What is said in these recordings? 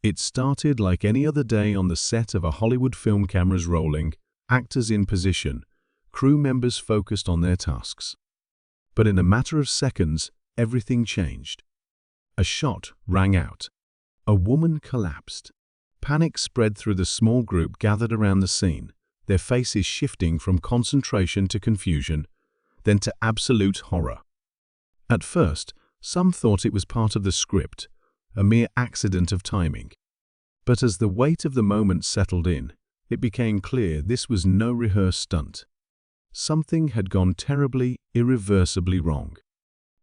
It started like any other day on the set of a Hollywood film, cameras rolling, actors in position, crew members focused on their tasks. But in a matter of seconds, everything changed. A shot rang out. A woman collapsed. Panic spread through the small group gathered around the scene, their faces shifting from concentration to confusion, then to absolute horror. At first, some thought it was part of the script, a mere accident of timing. But as the weight of the moment settled in, it became clear this was no rehearsed stunt. Something had gone terribly, irreversibly wrong.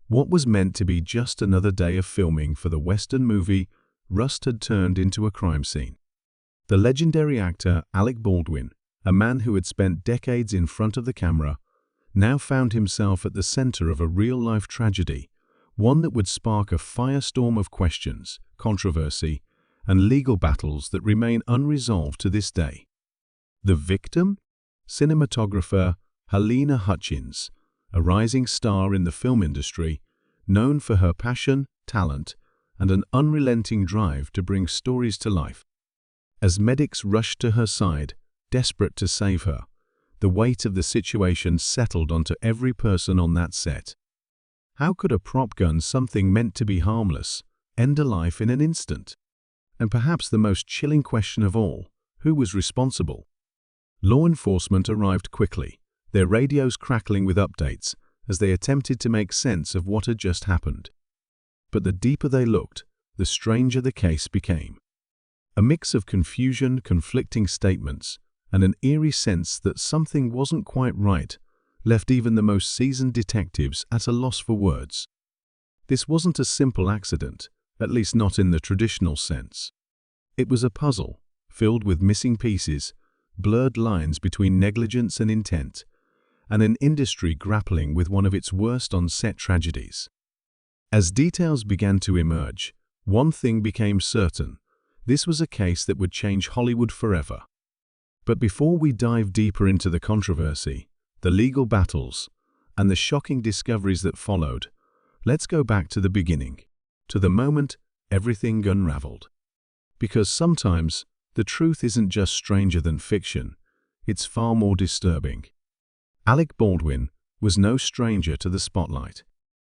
What was meant to be just another day of filming for the Western movie Rust had turned into a crime scene. The legendary actor Alec Baldwin, a man who had spent decades in front of the camera, now found himself at the center of a real-life tragedy, one that would spark a firestorm of questions, controversy, and legal battles that remain unresolved to this day. The victim? Cinematographer Halyna Hutchins, a rising star in the film industry, known for her passion, talent, and an unrelenting drive to bring stories to life. As medics rushed to her side, desperate to save her, the weight of the situation settled onto every person on that set. How could a prop gun, something meant to be harmless, end a life in an instant? And perhaps the most chilling question of all, who was responsible? Law enforcement arrived quickly, their radios crackling with updates as they attempted to make sense of what had just happened. But the deeper they looked, the stranger the case became. A mix of confusion, conflicting statements, and an eerie sense that something wasn't quite right left even the most seasoned detectives at a loss for words. This wasn't a simple accident, at least not in the traditional sense. It was a puzzle, filled with missing pieces, blurred lines between negligence and intent, and an industry grappling with one of its worst on-set tragedies. As details began to emerge, one thing became certain: this was a case that would change Hollywood forever. But before we dive deeper into the controversy, the legal battles, and the shocking discoveries that followed, let's go back to the beginning, to the moment everything unraveled. Because sometimes the truth isn't just stranger than fiction, it's far more disturbing. Alec Baldwin was no stranger to the spotlight.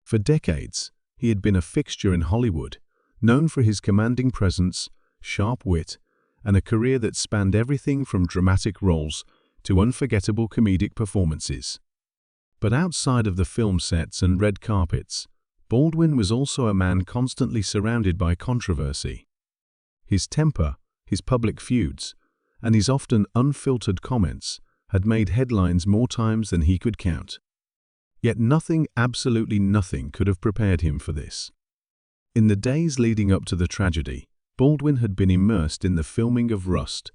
For decades, he had been a fixture in Hollywood, known for his commanding presence, sharp wit, and a career that spanned everything from dramatic roles to unforgettable comedic performances. But outside of the film sets and red carpets, Baldwin was also a man constantly surrounded by controversy. His temper, his public feuds, and his often unfiltered comments had made headlines more times than he could count. Yet nothing, absolutely nothing, could have prepared him for this. In the days leading up to the tragedy, Baldwin had been immersed in the filming of Rust,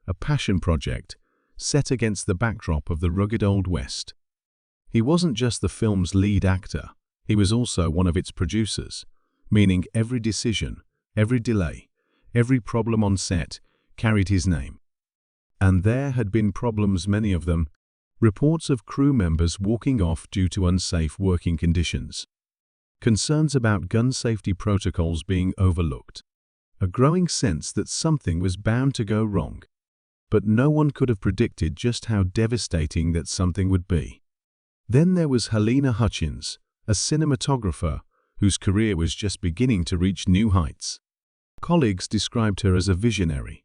a passion project set against the backdrop of the rugged Old West. He wasn't just the film's lead actor, he was also one of its producers, meaning every decision, every delay, every problem on set carried his name. And there had been problems, many of them, reports of crew members walking off due to unsafe working conditions, concerns about gun safety protocols being overlooked, a growing sense that something was bound to go wrong. But no one could have predicted just how devastating that something would be. Then there was Halyna Hutchins, a cinematographer whose career was just beginning to reach new heights. Colleagues described her as a visionary,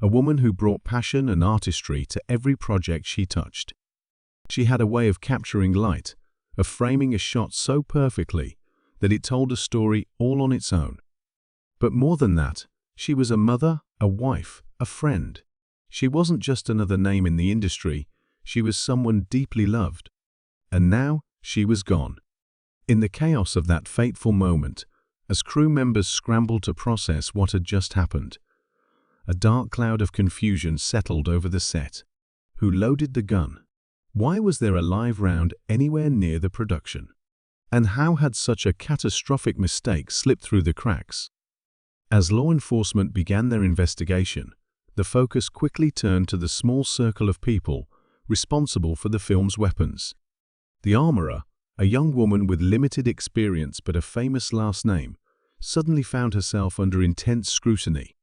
a woman who brought passion and artistry to every project she touched. She had a way of capturing light, of framing a shot so perfectly that it told a story all on its own. But more than that, she was a mother, a wife, a friend. She wasn't just another name in the industry, she was someone deeply loved. And now she was gone. In the chaos of that fateful moment, as crew members scrambled to process what had just happened, a dark cloud of confusion settled over the set. Who loaded the gun? Why was there a live round anywhere near the production? And how had such a catastrophic mistake slipped through the cracks? As law enforcement began their investigation, the focus quickly turned to the small circle of people responsible for the film's weapons. The armorer, a young woman with limited experience but a famous last name, suddenly found herself under intense scrutiny.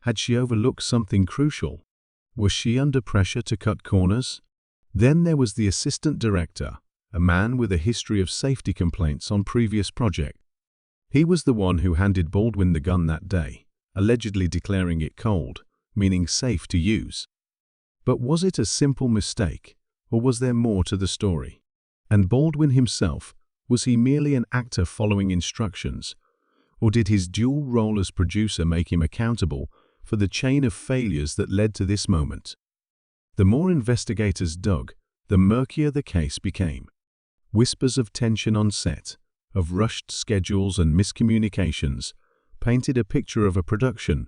Had she overlooked something crucial? Was she under pressure to cut corners? Then there was the assistant director, a man with a history of safety complaints on previous projects. He was the one who handed Baldwin the gun that day, allegedly declaring it cold, meaning safe to use. But was it a simple mistake, or was there more to the story? And Baldwin himself, was he merely an actor following instructions, or did his dual role as producer make him accountable for the chain of failures that led to this moment? The more investigators dug, the murkier the case became. Whispers of tension on set, of rushed schedules and miscommunications, painted a picture of a production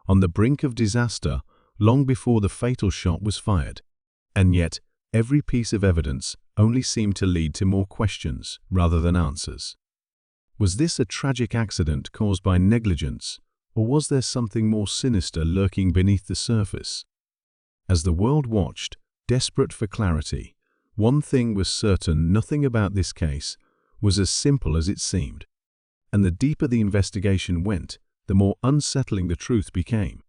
on the brink of disaster long before the fatal shot was fired. And yet, every piece of evidence only seemed to lead to more questions rather than answers. Was this a tragic accident caused by negligence, or was there something more sinister lurking beneath the surface? As the world watched, desperate for clarity, one thing was certain: nothing about this case was as simple as it seemed. And the deeper the investigation went, the more unsettling the truth became.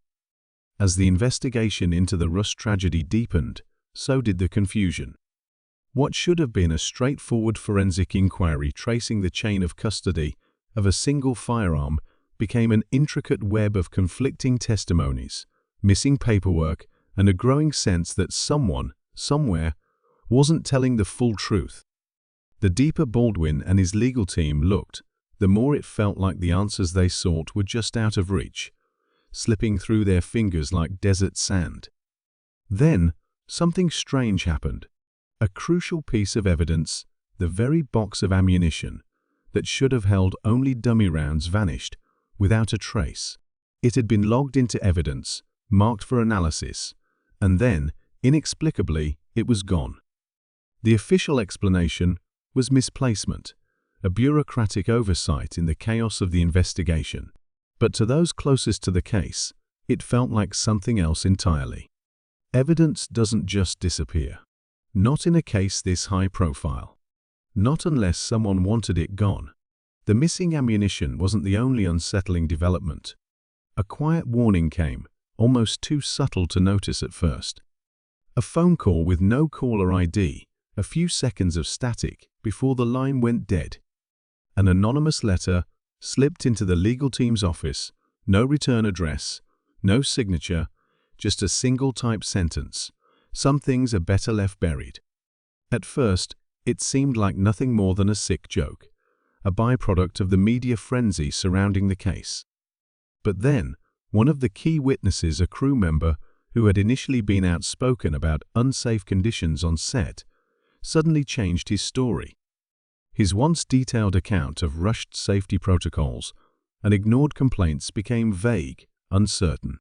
As the investigation into the Rust tragedy deepened, so did the confusion. What should have been a straightforward forensic inquiry tracing the chain of custody of a single firearm became an intricate web of conflicting testimonies, missing paperwork, and a growing sense that someone, somewhere, wasn't telling the full truth. The deeper Baldwin and his legal team looked, the more it felt like the answers they sought were just out of reach, slipping through their fingers like desert sand. Then, something strange happened. A crucial piece of evidence, the very box of ammunition that should have held only dummy rounds, vanished without a trace. It had been logged into evidence, marked for analysis, and then, inexplicably, it was gone. The official explanation was misplacement, a bureaucratic oversight in the chaos of the investigation. But to those closest to the case, it felt like something else entirely. Evidence doesn't just disappear. Not in a case this high profile. Not unless someone wanted it gone. The missing ammunition wasn't the only unsettling development. A quiet warning came, almost too subtle to notice at first. A phone call with no caller ID, a few seconds of static before the line went dead. An anonymous letter slipped into the legal team's office, no return address, no signature, just a single typed sentence: "Some things are better left buried." At first, it seemed like nothing more than a sick joke, a byproduct of the media frenzy surrounding the case. But then, one of the key witnesses, a crew member who had initially been outspoken about unsafe conditions on set, suddenly changed his story. His once detailed account of rushed safety protocols and ignored complaints became vague, uncertain.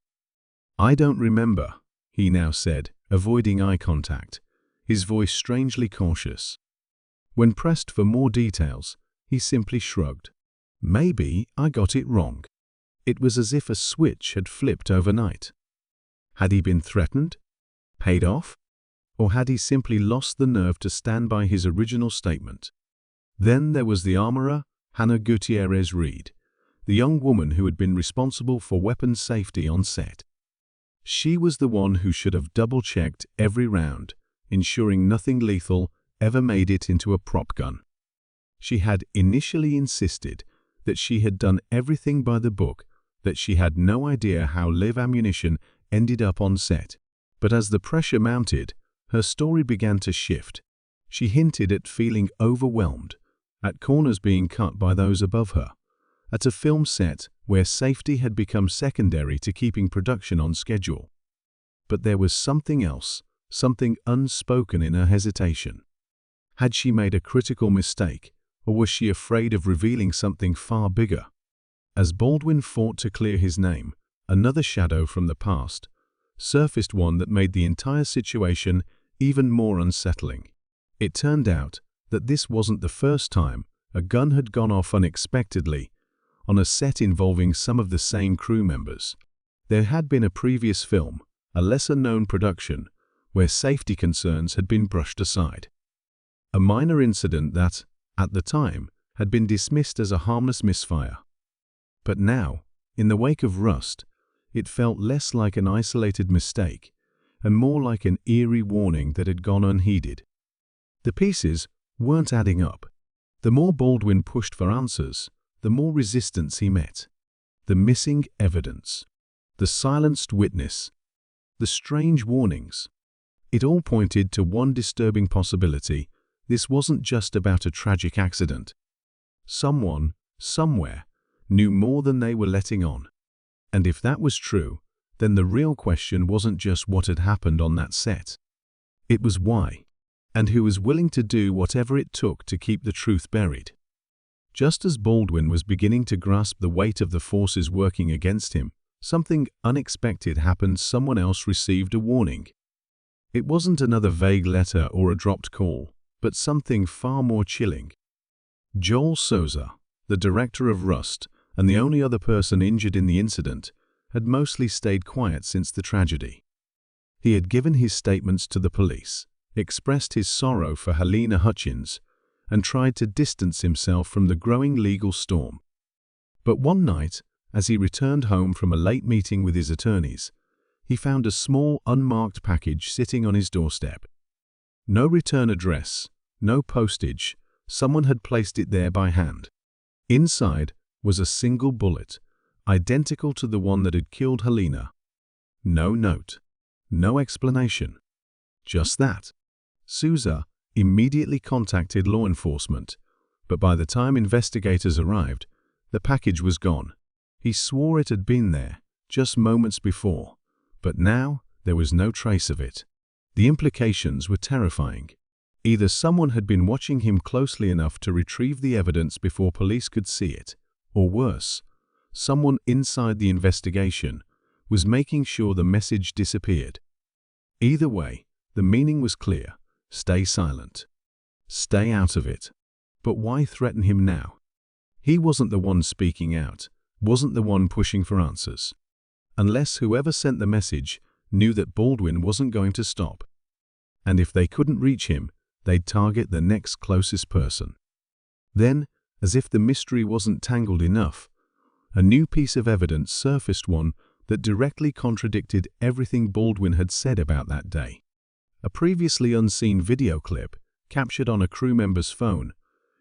"I don't remember," he now said, avoiding eye contact, his voice strangely cautious. When pressed for more details, he simply shrugged. "Maybe I got it wrong." It was as if a switch had flipped overnight. Had he been threatened? Paid off? Or had he simply lost the nerve to stand by his original statement? Then there was the armorer, Hannah Gutierrez-Reed, the young woman who had been responsible for weapons safety on set. She was the one who should have double-checked every round, ensuring nothing lethal ever made it into a prop gun. She had initially insisted that she had done everything by the book, that she had no idea how live ammunition ended up on set. But as the pressure mounted, her story began to shift. She hinted at feeling overwhelmed, at corners being cut by those above her, at a film set where safety had become secondary to keeping production on schedule. But there was something else, something unspoken in her hesitation. Had she made a critical mistake, or was she afraid of revealing something far bigger? As Baldwin fought to clear his name, another shadow from the past surfaced, one that made the entire situation even more unsettling. It turned out that this wasn't the first time a gun had gone off unexpectedly on a set involving some of the same crew members. There had been a previous film, a lesser-known production, where safety concerns had been brushed aside. A minor incident that, at the time, had been dismissed as a harmless misfire. But now, in the wake of Rust, it felt less like an isolated mistake and more like an eerie warning that had gone unheeded. The pieces weren't adding up. The more Baldwin pushed for answers, the more resistance he met. The missing evidence, the silenced witness, the strange warnings. It all pointed to one disturbing possibility. This wasn't just about a tragic accident. Someone, somewhere, knew more than they were letting on. And if that was true, then the real question wasn't just what had happened on that set. It was why, and who was willing to do whatever it took to keep the truth buried. Just as Baldwin was beginning to grasp the weight of the forces working against him, something unexpected happened. Someone else received a warning. It wasn't another vague letter or a dropped call, but something far more chilling. Joel Souza, the director of Rust and the only other person injured in the incident, had mostly stayed quiet since the tragedy. He had given his statements to the police, expressed his sorrow for Helena Hutchins, and tried to distance himself from the growing legal storm. But one night, as he returned home from a late meeting with his attorneys, he found a small, unmarked package sitting on his doorstep. No return address, no postage. Someone had placed it there by hand. Inside was a single bullet, identical to the one that had killed Helena. No note, no explanation. Just that. Souza immediately contacted law enforcement, but by the time investigators arrived, the package was gone. He swore it had been there just moments before, but now there was no trace of it. The implications were terrifying. Either someone had been watching him closely enough to retrieve the evidence before police could see it, or worse, someone inside the investigation was making sure the message disappeared. Either way, the meaning was clear. Stay silent. Stay out of it. But why threaten him now? He wasn't the one speaking out, wasn't the one pushing for answers. Unless whoever sent the message knew that Baldwin wasn't going to stop. And if they couldn't reach him, they'd target the next closest person. Then, as if the mystery wasn't tangled enough, a new piece of evidence surfaced, one that directly contradicted everything Baldwin had said about that day. A previously unseen video clip, captured on a crew member's phone,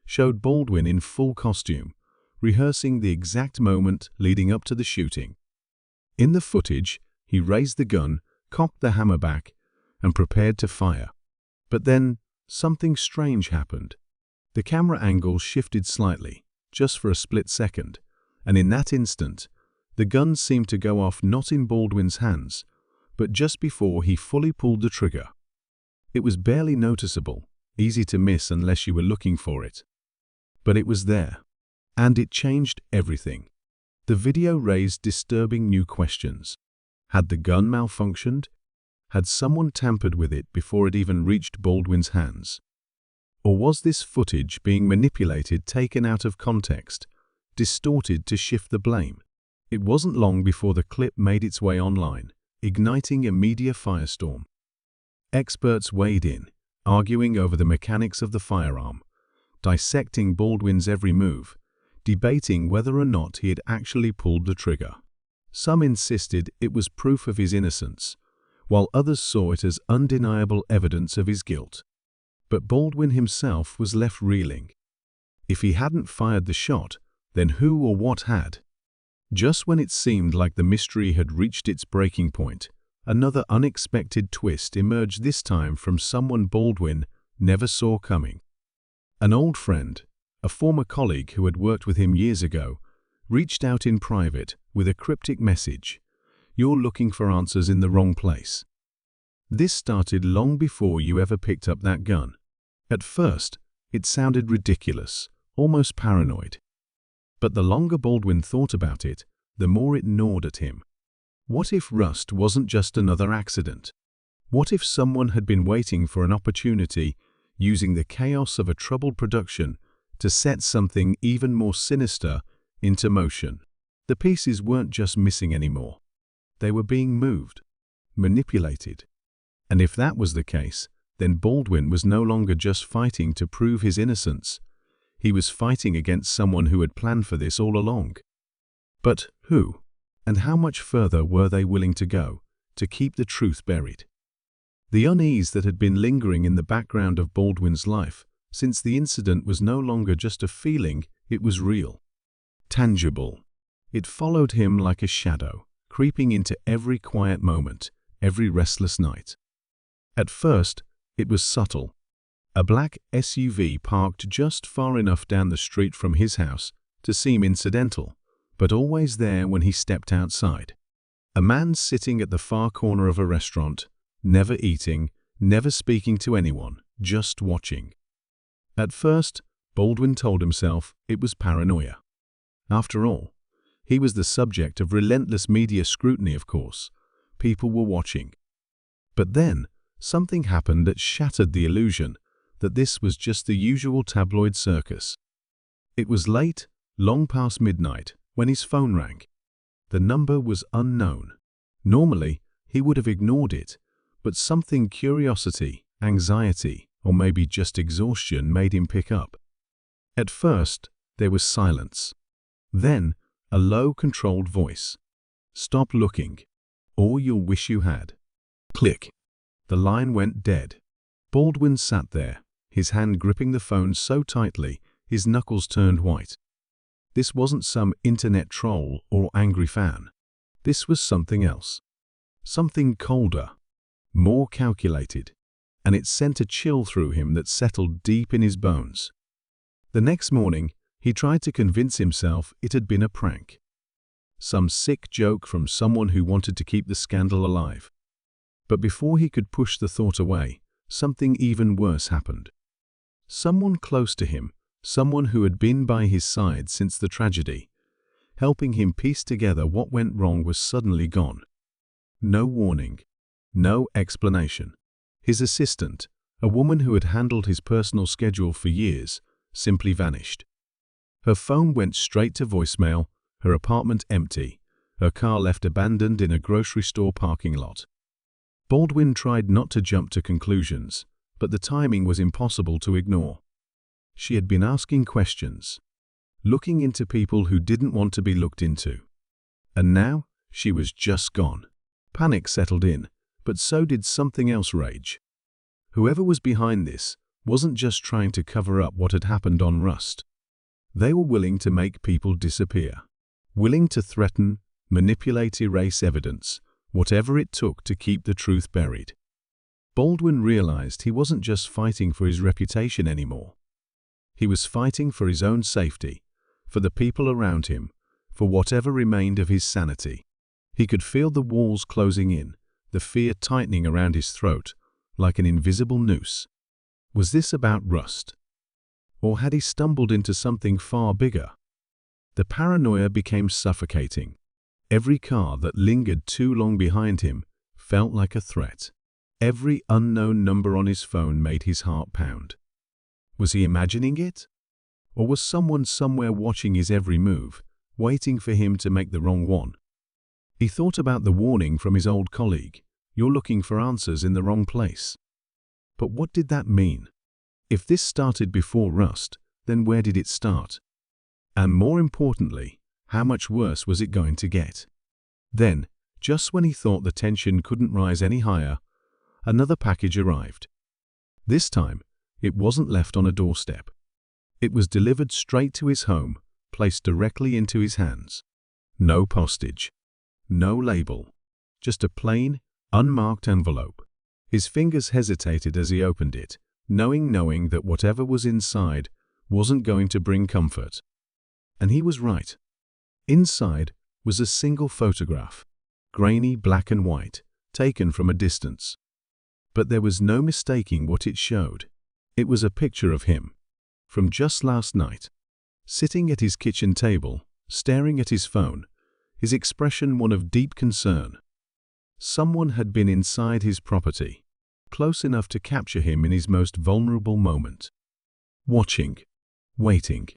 showed Baldwin in full costume, rehearsing the exact moment leading up to the shooting. In the footage, he raised the gun, cocked the hammer back, and prepared to fire. But then, something strange happened. The camera angle shifted slightly, just for a split second, and in that instant, the gun seemed to go off not in Baldwin's hands, but just before he fully pulled the trigger. It was barely noticeable, easy to miss unless you were looking for it. But it was there, and it changed everything. The video raised disturbing new questions. Had the gun malfunctioned? Had someone tampered with it before it even reached Baldwin's hands? Or was this footage being manipulated, taken out of context, distorted to shift the blame? It wasn't long before the clip made its way online, igniting a media firestorm. Experts weighed in, arguing over the mechanics of the firearm, dissecting Baldwin's every move, debating whether or not he had actually pulled the trigger. Some insisted it was proof of his innocence, while others saw it as undeniable evidence of his guilt. But Baldwin himself was left reeling. If he hadn't fired the shot, then who or what had? Just when it seemed like the mystery had reached its breaking point, another unexpected twist emerged, this time from someone Baldwin never saw coming. An old friend, a former colleague who had worked with him years ago, reached out in private with a cryptic message: "You're looking for answers in the wrong place." This started long before you ever picked up that gun. At first, it sounded ridiculous, almost paranoid. But the longer Baldwin thought about it, the more it gnawed at him. What if Rust wasn't just another accident? What if someone had been waiting for an opportunity, using the chaos of a troubled production to set something even more sinister into motion? The pieces weren't just missing anymore. They were being moved, manipulated. And if that was the case, then Baldwin was no longer just fighting to prove his innocence. He was fighting against someone who had planned for this all along. But who? And how much further were they willing to go to keep the truth buried? The unease that had been lingering in the background of Baldwin's life since the incident was no longer just a feeling, it was real, tangible. It followed him like a shadow, creeping into every quiet moment, every restless night. At first, it was subtle. A black SUV parked just far enough down the street from his house to seem incidental, but always there when he stepped outside. A man sitting at the far corner of a restaurant, never eating, never speaking to anyone, just watching. At first, Baldwin told himself it was paranoia. After all, he was the subject of relentless media scrutiny, of course. People were watching. But then, something happened that shattered the illusion that this was just the usual tabloid circus. It was late, long past midnight, when his phone rang. The number was unknown. Normally, he would have ignored it, but something curiosity, anxiety, or maybe just exhaustion made him pick up. At first, there was silence. Then, a low, controlled voice. "Stop looking, or you'll wish you had." Click. The line went dead. Baldwin sat there, his hand gripping the phone so tightly his knuckles turned white. This wasn't some internet troll or angry fan. This was something else. Something colder, more calculated, and it sent a chill through him that settled deep in his bones. The next morning, he tried to convince himself it had been a prank. Some sick joke from someone who wanted to keep the scandal alive. But before he could push the thought away, something even worse happened. Someone close to him, someone who had been by his side since the tragedy, helping him piece together what went wrong, was suddenly gone. No warning, no explanation. His assistant, a woman who had handled his personal schedule for years, simply vanished. Her phone went straight to voicemail, her apartment empty, her car left abandoned in a grocery store parking lot. Baldwin tried not to jump to conclusions, but the timing was impossible to ignore. She had been asking questions, looking into people who didn't want to be looked into. And now, she was just gone. Panic settled in, but so did something else: rage. Whoever was behind this wasn't just trying to cover up what had happened on Rust. They were willing to make people disappear, willing to threaten, manipulate, erase evidence, whatever it took to keep the truth buried. Baldwin realized he wasn't just fighting for his reputation anymore. He was fighting for his own safety, for the people around him, for whatever remained of his sanity. He could feel the walls closing in, the fear tightening around his throat, like an invisible noose. Was this about Rust? Or had he stumbled into something far bigger? The paranoia became suffocating. Every car that lingered too long behind him felt like a threat. Every unknown number on his phone made his heart pound. Was he imagining it? Or was someone somewhere watching his every move, waiting for him to make the wrong one? He thought about the warning from his old colleague, "You're looking for answers in the wrong place." But what did that mean? If this started before Rust, then where did it start? And more importantly, how much worse was it going to get? Then, just when he thought the tension couldn't rise any higher, another package arrived. This time, it wasn't left on a doorstep. It was delivered straight to his home, placed directly into his hands. No postage, no label, just a plain, unmarked envelope. His fingers hesitated as he opened it, knowing that whatever was inside wasn't going to bring comfort. And he was right. Inside was a single photograph, grainy black and white, taken from a distance. But there was no mistaking what it showed. It was a picture of him, from just last night, sitting at his kitchen table, staring at his phone, his expression one of deep concern. Someone had been inside his property, close enough to capture him in his most vulnerable moment. Watching, waiting,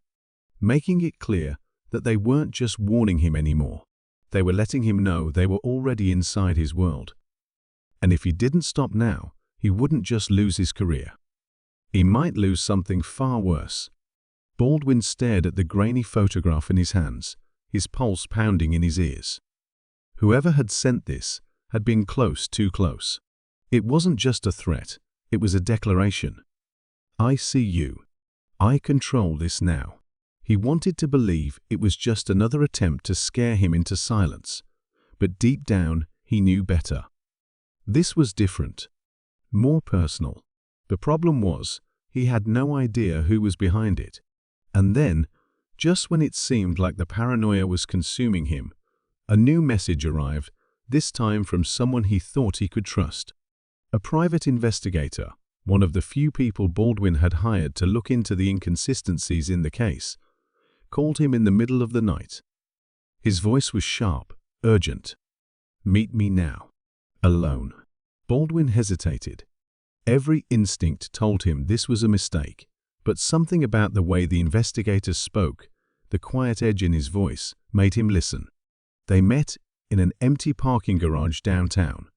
making it clear that they weren't just warning him anymore. They were letting him know they were already inside his world. And if he didn't stop now, he wouldn't just lose his career. He might lose something far worse. Baldwin stared at the grainy photograph in his hands, his pulse pounding in his ears. Whoever had sent this had been close, too close. It wasn't just a threat, it was a declaration. I see you. I control this now. He wanted to believe it was just another attempt to scare him into silence, but deep down he knew better. This was different, more personal. The problem was, he had no idea who was behind it. And then, just when it seemed like the paranoia was consuming him, a new message arrived, this time from someone he thought he could trust. A private investigator, one of the few people Baldwin had hired to look into the inconsistencies in the case, called him in the middle of the night. His voice was sharp, urgent. Meet me now. Alone. Baldwin hesitated. Every instinct told him this was a mistake, but something about the way the investigator spoke, the quiet edge in his voice, made him listen. They met in an empty parking garage downtown,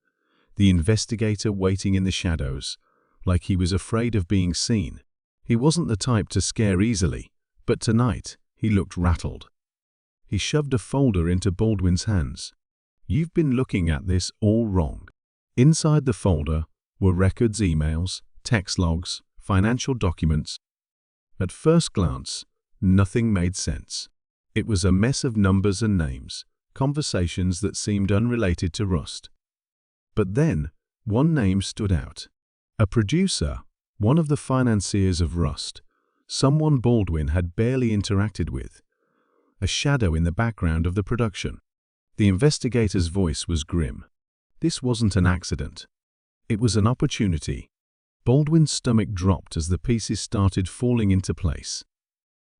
the investigator waiting in the shadows, like he was afraid of being seen. He wasn't the type to scare easily, but tonight he looked rattled. He shoved a folder into Baldwin's hands. You've been looking at this all wrong. Inside the folder were records, emails, text logs, financial documents. At first glance, nothing made sense. It was a mess of numbers and names, conversations that seemed unrelated to Rust. But then, one name stood out. A producer, one of the financiers of Rust, someone Baldwin had barely interacted with. A shadow in the background of the production. The investigator's voice was grim. This wasn't an accident. It was an opportunity. Baldwin's stomach dropped as the pieces started falling into place.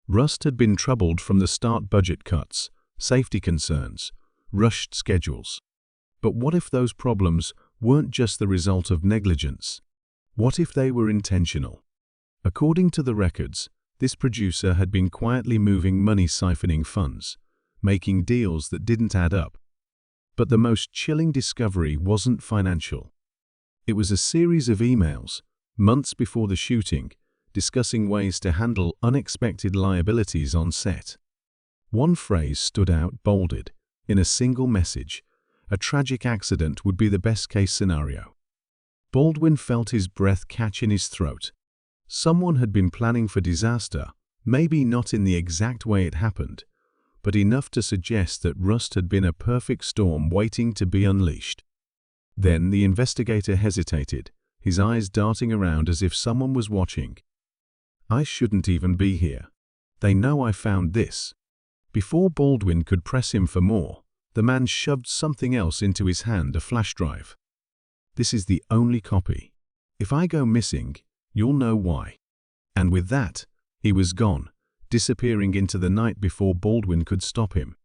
Rust had been troubled from the start: budget cuts, safety concerns, rushed schedules. But what if those problems weren't just the result of negligence? What if they were intentional? According to the records, this producer had been quietly moving money, siphoning funds, making deals that didn't add up. But the most chilling discovery wasn't financial. It was a series of emails, months before the shooting, discussing ways to handle unexpected liabilities on set. One phrase stood out, bolded, in a single message: a tragic accident would be the best-case scenario. Baldwin felt his breath catch in his throat. Someone had been planning for disaster, maybe not in the exact way it happened, but enough to suggest that Rust had been a perfect storm waiting to be unleashed. Then the investigator hesitated, his eyes darting around as if someone was watching. I shouldn't even be here. They know I found this. Before Baldwin could press him for more, the man shoved something else into his hand, a flash drive. This is the only copy. If I go missing, you'll know why. And with that, he was gone, disappearing into the night before Baldwin could stop him.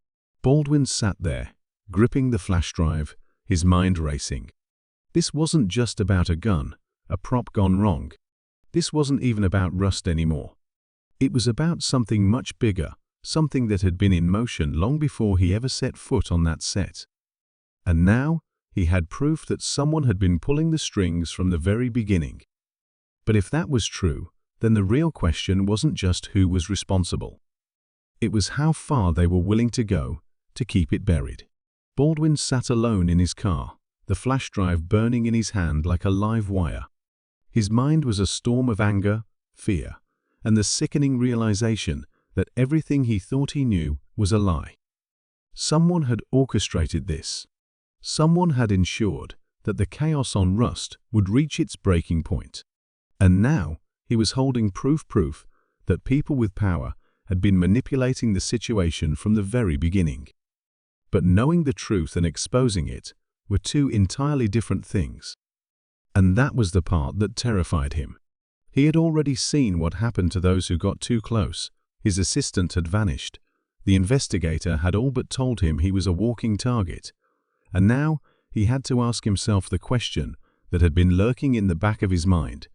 Baldwin sat there, gripping the flash drive, his mind racing. This wasn't just about a gun, a prop gone wrong. This wasn't even about Rust anymore. It was about something much bigger, something that had been in motion long before he ever set foot on that set. And now, he had proof that someone had been pulling the strings from the very beginning. But if that was true, then the real question wasn't just who was responsible. It was how far they were willing to go to keep it buried. Baldwin sat alone in his car, the flash drive burning in his hand like a live wire. His mind was a storm of anger, fear, and the sickening realization that everything he thought he knew was a lie. Someone had orchestrated this. Someone had ensured that the chaos on Rust would reach its breaking point. And now, he was holding proof that people with power had been manipulating the situation from the very beginning. But knowing the truth and exposing it were two entirely different things. And that was the part that terrified him. He had already seen what happened to those who got too close. His assistant had vanished. The investigator had all but told him he was a walking target. And now he had to ask himself the question that had been lurking in the back of his mind.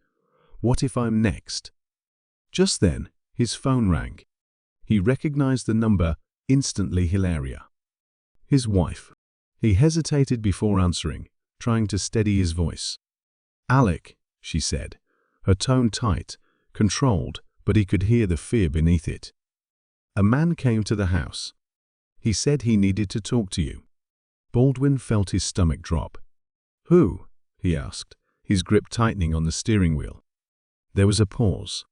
What if I'm next? Just then, his phone rang. He recognized the number, instantly Hilaria. His wife. He hesitated before answering, trying to steady his voice. Alec, she said, her tone tight, controlled, but he could hear the fear beneath it. A man came to the house. He said he needed to talk to you. Baldwin felt his stomach drop. "Who?" he asked, his grip tightening on the steering wheel. There was a pause.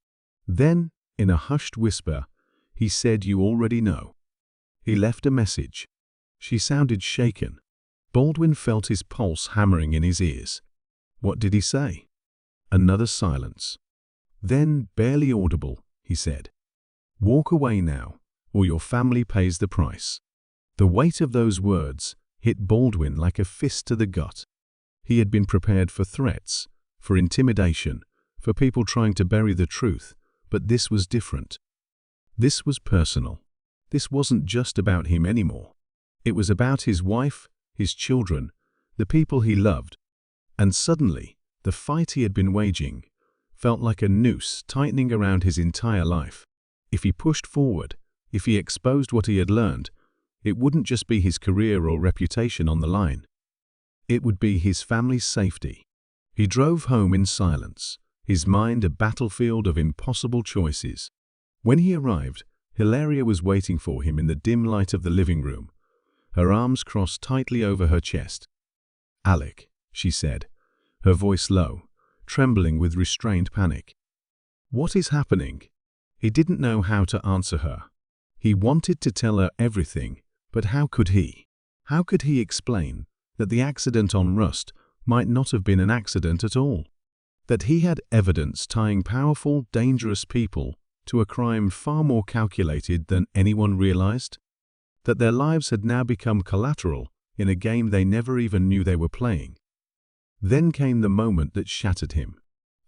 Then, in a hushed whisper, he said, "You already know." He left a message. She sounded shaken. Baldwin felt his pulse hammering in his ears. What did he say? Another silence. Then, barely audible, he said, "Walk away now, or your family pays the price." The weight of those words hit Baldwin like a fist to the gut. He had been prepared for threats, for intimidation, for people trying to bury the truth, but this was different. This was personal. This wasn't just about him anymore. It was about his wife, his children, the people he loved. And suddenly, the fight he had been waging felt like a noose tightening around his entire life. If he pushed forward, if he exposed what he had learned, it wouldn't just be his career or reputation on the line. It would be his family's safety. He drove home in silence, his mind a battlefield of impossible choices. When he arrived, Hilaria was waiting for him in the dim light of the living room, her arms crossed tightly over her chest. "Alec," she said, her voice low, trembling with restrained panic. "What is happening?" He didn't know how to answer her. He wanted to tell her everything, but how could he? How could he explain that the accident on Rust might not have been an accident at all? That he had evidence tying powerful, dangerous people to a crime far more calculated than anyone realized? That their lives had now become collateral in a game they never even knew they were playing? Then came the moment that shattered him.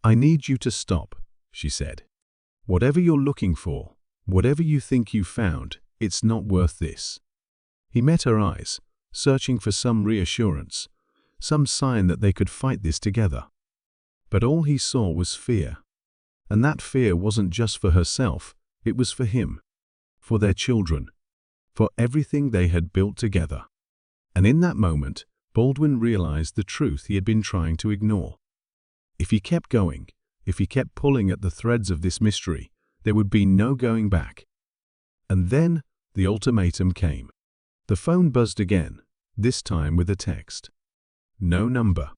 "I need you to stop," she said. "Whatever you're looking for, whatever you think you found, it's not worth this." He met her eyes, searching for some reassurance, some sign that they could fight this together. But all he saw was fear. And that fear wasn't just for herself, it was for him, for their children, for everything they had built together. And in that moment, Baldwin realized the truth he had been trying to ignore. If he kept going, if he kept pulling at the threads of this mystery, there would be no going back. And then the ultimatum came. The phone buzzed again, this time with a text. No number,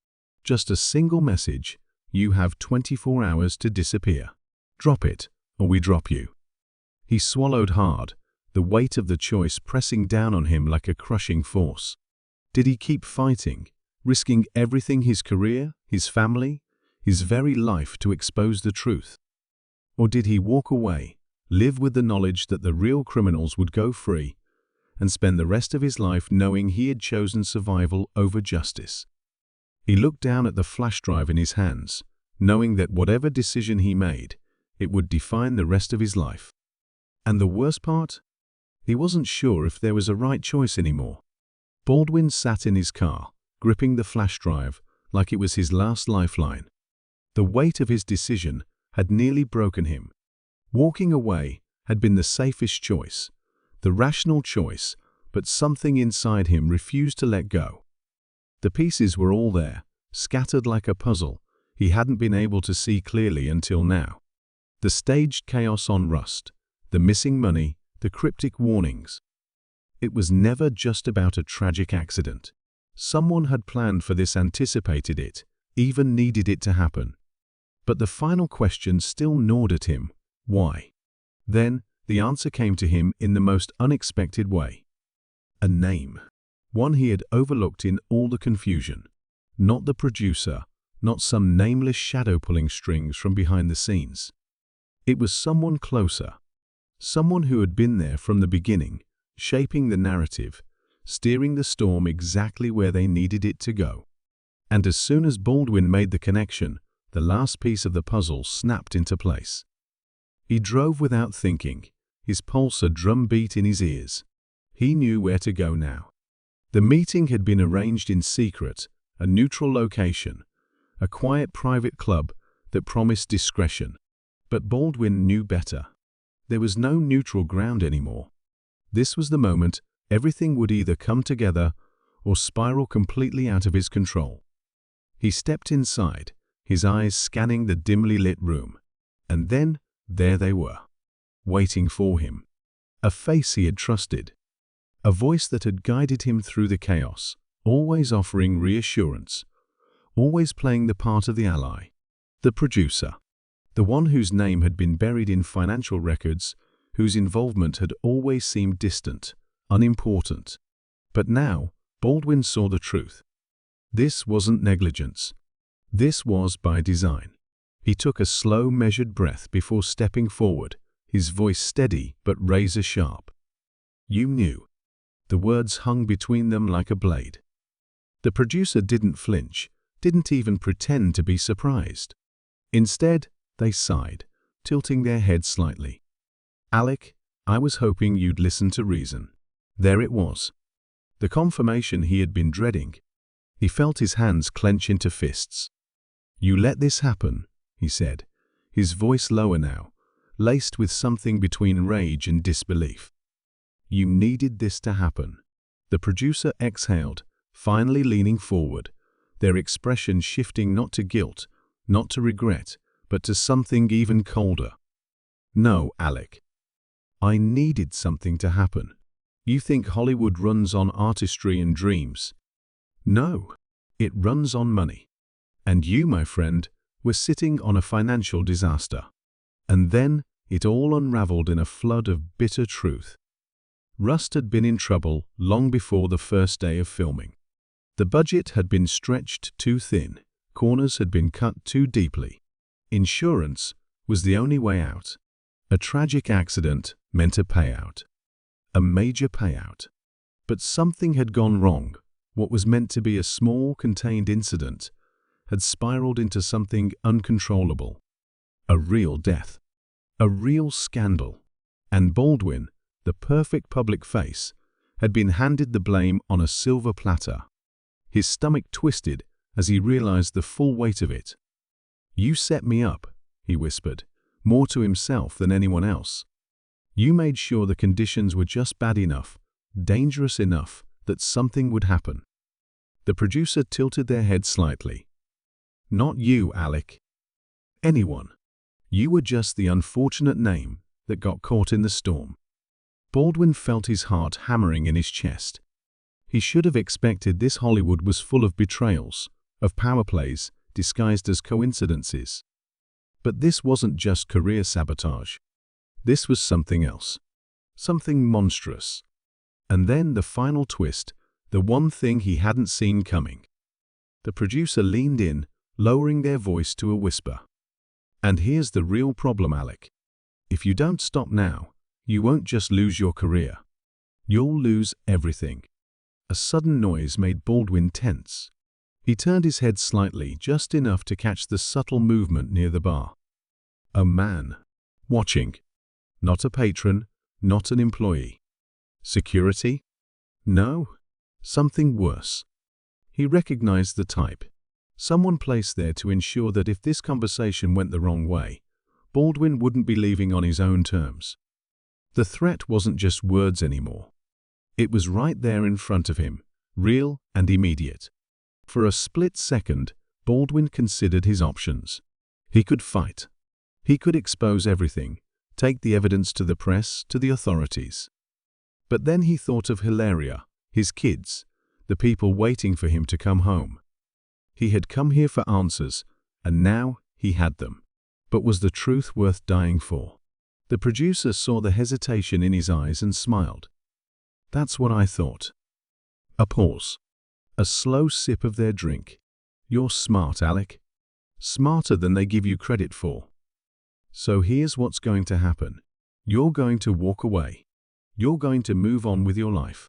just a single message: "You have 24 hours to disappear. Drop it, or we drop you." He swallowed hard, the weight of the choice pressing down on him like a crushing force. Did he keep fighting, risking everything, his career, his family, his very life, to expose the truth? Or did he walk away, live with the knowledge that the real criminals would go free, and spend the rest of his life knowing he had chosen survival over justice? He looked down at the flash drive in his hands, knowing that whatever decision he made, it would define the rest of his life. And the worst part? He wasn't sure if there was a right choice anymore. Baldwin sat in his car, gripping the flash drive like it was his last lifeline. The weight of his decision had nearly broken him. Walking away had been the safest choice, the rational choice, but something inside him refused to let go. The pieces were all there, scattered like a puzzle he hadn't been able to see clearly until now. The staged chaos on Rust, the missing money, the cryptic warnings. It was never just about a tragic accident. Someone had planned for this, anticipated it, even needed it to happen. But the final question still gnawed at him: why? Then, the answer came to him in the most unexpected way. A name. One he had overlooked in all the confusion. Not the producer, not some nameless shadow pulling strings from behind the scenes. It was someone closer. Someone who had been there from the beginning, shaping the narrative, steering the storm exactly where they needed it to go. And as soon as Baldwin made the connection, the last piece of the puzzle snapped into place. He drove without thinking, his pulse a drum beat in his ears. He knew where to go now. The meeting had been arranged in secret, a neutral location, a quiet private club that promised discretion. But Baldwin knew better. There was no neutral ground anymore. This was the moment everything would either come together or spiral completely out of his control. He stepped inside, his eyes scanning the dimly lit room. And then, there they were, waiting for him. A face he had trusted. A voice that had guided him through the chaos, always offering reassurance, always playing the part of the ally, the producer, the one whose name had been buried in financial records, whose involvement had always seemed distant, unimportant. But now, Baldwin saw the truth. This wasn't negligence. This was by design. He took a slow, measured breath before stepping forward, his voice steady but razor-sharp. "You knew." The words hung between them like a blade. The producer didn't flinch, didn't even pretend to be surprised. Instead, they sighed, tilting their heads slightly. "Alec, I was hoping you'd listen to reason." There it was. The confirmation he had been dreading. He felt his hands clench into fists. "You let this happen," he said, his voice lower now, laced with something between rage and disbelief. "You needed this to happen." The producer exhaled, finally leaning forward, their expression shifting not to guilt, not to regret, but to something even colder. "No, Alec. I needed something to happen. You think Hollywood runs on artistry and dreams? No, it runs on money. And you, my friend, were sitting on a financial disaster." And then it all unraveled in a flood of bitter truth. Rust had been in trouble long before the first day of filming. The budget had been stretched too thin, corners had been cut too deeply. Insurance was the only way out. A tragic accident meant a payout. A major payout. But something had gone wrong. What was meant to be a small, contained incident had spiraled into something uncontrollable. A real death. A real scandal. And Baldwin, the perfect public face, had been handed the blame on a silver platter. His stomach twisted as he realized the full weight of it. "You set me up," he whispered, more to himself than anyone else. "You made sure the conditions were just bad enough, dangerous enough, that something would happen." The producer tilted their head slightly. "Not you, Alec. Anyone. You were just the unfortunate name that got caught in the storm." Baldwin felt his heart hammering in his chest. He should have expected this Hollywood was full of betrayals, of power plays disguised as coincidences. But this wasn't just career sabotage. This was something else. Something monstrous. And then the final twist, the one thing he hadn't seen coming. The producer leaned in, lowering their voice to a whisper. "And here's the real problem, Alec. If you don't stop now, you won't just lose your career. You'll lose everything." A sudden noise made Baldwin tense. He turned his head slightly, just enough to catch the subtle movement near the bar. A man. Watching. Not a patron, not an employee. Security? No, something worse. He recognized the type. Someone placed there to ensure that if this conversation went the wrong way, Baldwin wouldn't be leaving on his own terms. The threat wasn't just words anymore. It was right there in front of him, real and immediate. For a split second, Baldwin considered his options. He could fight. He could expose everything, take the evidence to the press, to the authorities. But then he thought of Hilaria, his kids, the people waiting for him to come home. He had come here for answers, and now he had them. But was the truth worth dying for? The producer saw the hesitation in his eyes and smiled. "That's what I thought." A pause. A slow sip of their drink. "You're smart, Alec. Smarter than they give you credit for. So here's what's going to happen. You're going to walk away. You're going to move on with your life.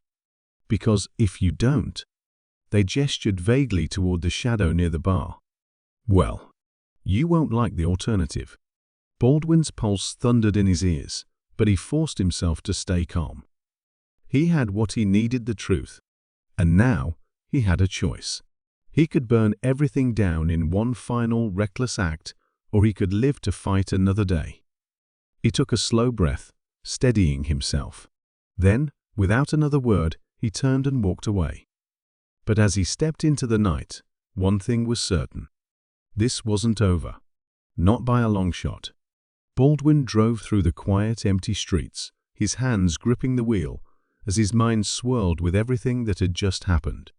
Because if you don't—" They gestured vaguely toward the shadow near the bar. "Well, you won't like the alternative." Baldwin's pulse thundered in his ears, but he forced himself to stay calm. He had what he needed, the truth. And now he had a choice. He could burn everything down in one final, reckless act, or he could live to fight another day. He took a slow breath, steadying himself. Then, without another word, he turned and walked away. But as he stepped into the night, one thing was certain. This wasn't over. Not by a long shot. Baldwin drove through the quiet, empty streets, his hands gripping the wheel, as his mind swirled with everything that had just happened.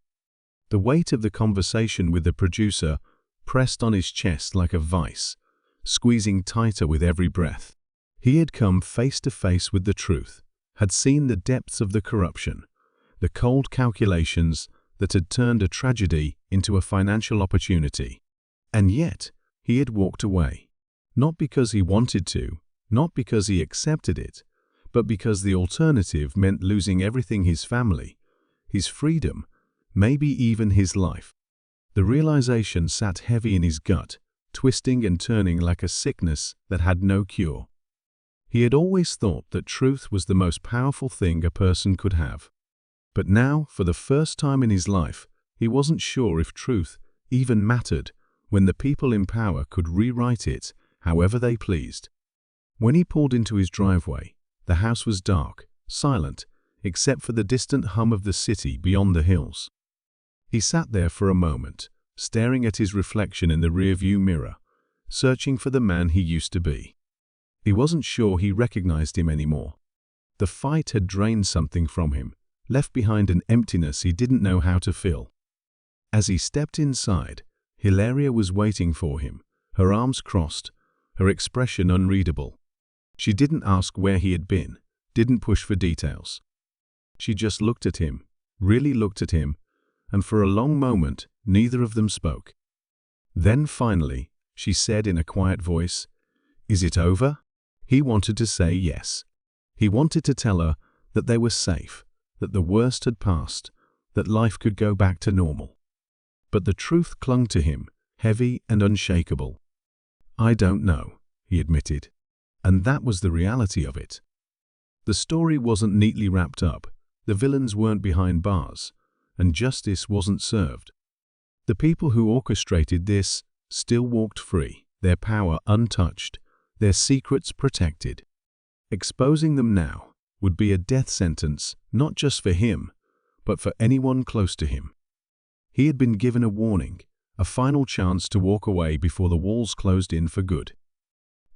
The weight of the conversation with the producer pressed on his chest like a vice, squeezing tighter with every breath. He had come face to face with the truth, had seen the depths of the corruption, the cold calculations that had turned a tragedy into a financial opportunity. And yet, he had walked away. Not because he wanted to, not because he accepted it, but because the alternative meant losing everything: his family, his freedom, maybe even his life. The realization sat heavy in his gut, twisting and turning like a sickness that had no cure. He had always thought that truth was the most powerful thing a person could have. But now, for the first time in his life, he wasn't sure if truth even mattered when the people in power could rewrite it however they pleased. When he pulled into his driveway, the house was dark, silent, except for the distant hum of the city beyond the hills. He sat there for a moment, staring at his reflection in the rearview mirror, searching for the man he used to be. He wasn't sure he recognized him anymore. The fight had drained something from him, left behind an emptiness he didn't know how to fill. As he stepped inside, Hilaria was waiting for him, her arms crossed, her expression unreadable. She didn't ask where he had been, didn't push for details. She just looked at him, really looked at him, and for a long moment, neither of them spoke. Then finally, she said in a quiet voice, "Is it over?" He wanted to say yes. He wanted to tell her that they were safe, that the worst had passed, that life could go back to normal. But the truth clung to him, heavy and unshakable. "I don't know," he admitted. And that was the reality of it. The story wasn't neatly wrapped up, the villains weren't behind bars, and justice wasn't served. The people who orchestrated this still walked free, their power untouched, their secrets protected. Exposing them now would be a death sentence, not just for him, but for anyone close to him. He had been given a warning, a final chance to walk away before the walls closed in for good.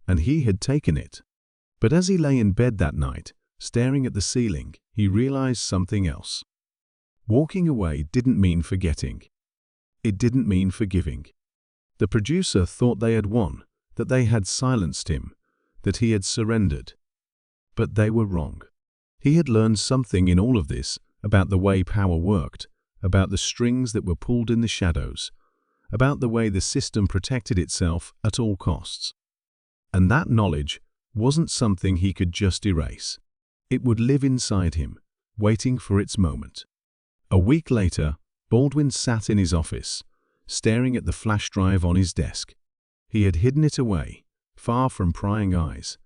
And he had taken it. But as he lay in bed that night, staring at the ceiling, he realized something else. Walking away didn't mean forgetting. It didn't mean forgiving. The producer thought they had won, that they had silenced him, that he had surrendered. But they were wrong. He had learned something in all of this about the way power worked, about the strings that were pulled in the shadows, about the way the system protected itself at all costs. And that knowledge wasn't something he could just erase. It would live inside him, waiting for its moment. A week later, Baldwin sat in his office, staring at the flash drive on his desk. He had hidden it away, far from prying eyes,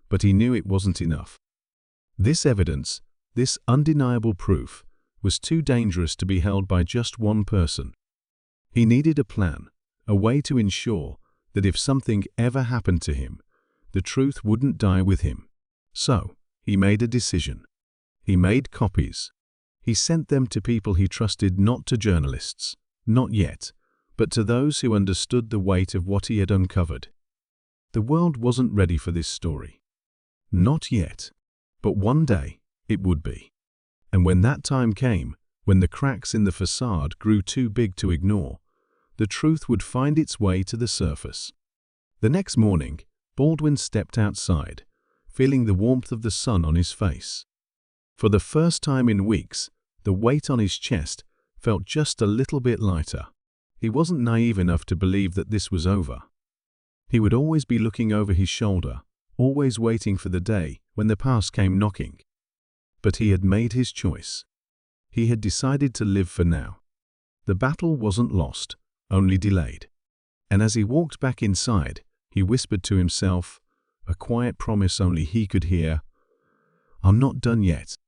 but he knew it wasn't enough. This evidence, this undeniable proof, was too dangerous to be held by just one person. He needed a plan, a way to ensure that if something ever happened to him, the truth wouldn't die with him. So, he made a decision. He made copies. He sent them to people he trusted, not to journalists, not yet, but to those who understood the weight of what he had uncovered. The world wasn't ready for this story. Not yet. But one day, it would be. And when that time came, when the cracks in the facade grew too big to ignore, the truth would find its way to the surface. The next morning, Baldwin stepped outside, feeling the warmth of the sun on his face. For the first time in weeks, the weight on his chest felt just a little bit lighter. He wasn't naive enough to believe that this was over. He would always be looking over his shoulder, always waiting for the day when the past came knocking. But he had made his choice. He had decided to live for now. The battle wasn't lost, only delayed. And as he walked back inside, he whispered to himself, a quiet promise only he could hear, "I'm not done yet."